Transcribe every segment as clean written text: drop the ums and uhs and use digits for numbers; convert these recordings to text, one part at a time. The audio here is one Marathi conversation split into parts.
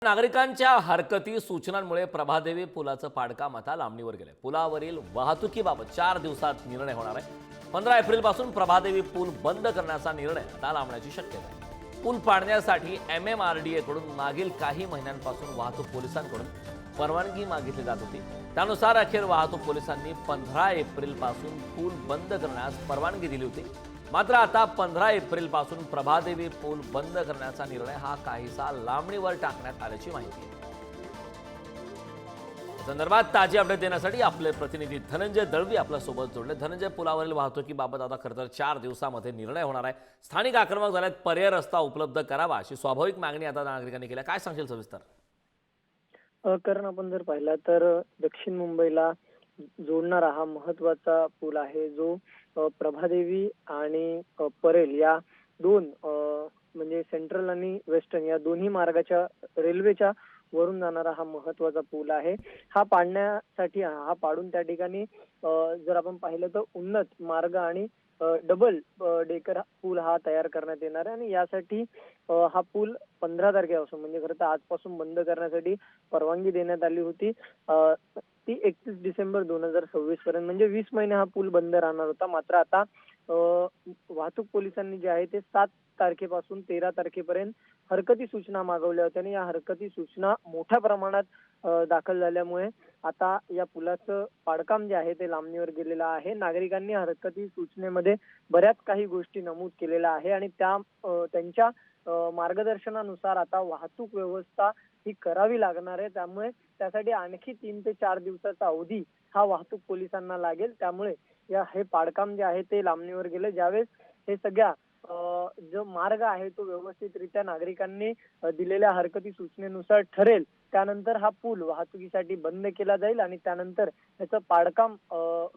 नागरिकांच्या हरकती सूचनांमुळे प्रभादेवी पुलाचं पाडकाम आता लांबणीवर गेलंय। पुलावरील वाहतुकीबाबत 4 दिवसात निर्णय होणार आहे। 15 एप्रिलपासून प्रभादेवी पूल बंद करण्याचा निर्णय आता लांबण्याची शक्यता आहे। पूल पाडण्यासाठी MMRDA कडून मागील काही महिन्यांपासून वाहतूक पोलिसांकडून परवानगी मागितली जात होती। त्यानुसार अखेर वाहतूक पोलिसांनी 15 एप्रिलपासून पूल बंद करण्यास परवानगी दिली होती। मात्र आता 15 एप्रिलपासून प्रभादेवी पूल बंद करण्याचा निर्णय हा काहीसा लांबणीवर टाकण्यात आल्याची माहिती आहे। संदर्भात ताजी अपडेट देण्यासाठी आपले प्रतिनिधी धनंजय दळवी आपल्या सोबत जोडले। धनंजय, पुलावरील वाहतुकीबाबत आता खरं तर 4 दिवसामध्ये निर्णय होणार आहे। स्थानिक आक्रमक झाल्यात, पर्याय रस्ता उपलब्ध करावा अशी स्वाभाविक मागणी आता नागरिकांनी केली। काय सांगशील सविस्तर? कारण आपण जर पाहिला तर दक्षिण मुंबईला जोडणारा हा महत्वाचा पूल आहे, जो प्रभादेवी आणि परेल या दोन म्हणजे सेंट्रल आणि वेस्टर्न या दोन्ही मार्गाच्या रेल्वेच्या वरून जाणारा हा महत्वाचा पूल आहे। हा पाडण्यासाठी हा पाडून त्या ठिकाणी जर आपण पाहिलं तर उन्नत मार्ग आणि डबल डेकर पूल हा तयार करण्यात येणार आहे। आणि यासाठी हा पूल 15 तारखेपासून म्हणजे खरं तर आजपासून बंद करण्यासाठी परवानगी देण्यात आली होती। ती 31 डिसेंबर 2026 पर्यंत म्हणजे 20 महिने हा पूल बंद राहणार होता। मात्र आता वाहतूक पोलिसांनी जे आहे ते 7 तारखेपासून 13 तारखेपर्यंत हरकती सूचना मागवल्या होत्या आणि या हरकती सूचना मोठ्या प्रमाणात दाखल झाल्यामुळे आता या पुलाचं पाडकाम जे आहे ते लांबणीवर गेलेलं आहे। नागरिकांनी हरकती सूचनेमध्ये बऱ्याच काही गोष्टी नमूद केलेल्या आहे आणि त्यांच्या मार्गदर्शनानुसार आता वाहतूक व्यवस्था ही करावी लागणार आहे। त्यामुळे त्यासाठी आणखी 3 ते 4 दिवसाचा अवधी हा वाहतूक पोलिसांना लागेल। त्यामुळे हे पाडकाम जे आहे ते लांबणीवर गेले। ज्यावेळेस हे सगळ्या जो मार्ग आहे तो व्यवस्थितरित्या नागरिकांनी दिलेल्या हरकती सूचनेनुसार ठरेल, त्यानंतर हा पूल वाहतुकीसाठी बंद केला जाईल आणि त्यानंतर त्याचं पाडकाम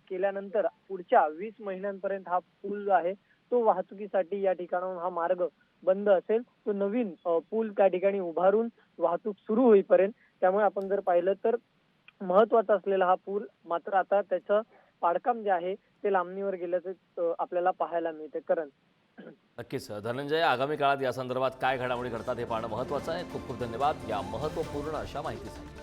केल्यानंतर पुढच्या 20 महिन्यांपर्यंत हा पूल जो आहे तो वाहतुकीसाठी या ठिकाणाहून हा मार्ग बंद असेल। तो नवीन पूल त्या ठिकाणी उभारून वाहतूक सुरू होईपर्यंत। त्यामुळे आपण जर पाहिलं तर महत्वाचा असलेला हा पूल मात्र आता त्याचं पाडकाम जे आहे ते लांबणीवर गेल्याचं आपल्याला पाहायला मिळते। करण नक्कीच धनंजय, आगामी काळात या संदर्भात काय घडामोडी घडतात हे पाहणं महत्त्वाचं आहे। खूप खूप धन्यवाद या महत्त्वपूर्ण अशा माहितीसाठी।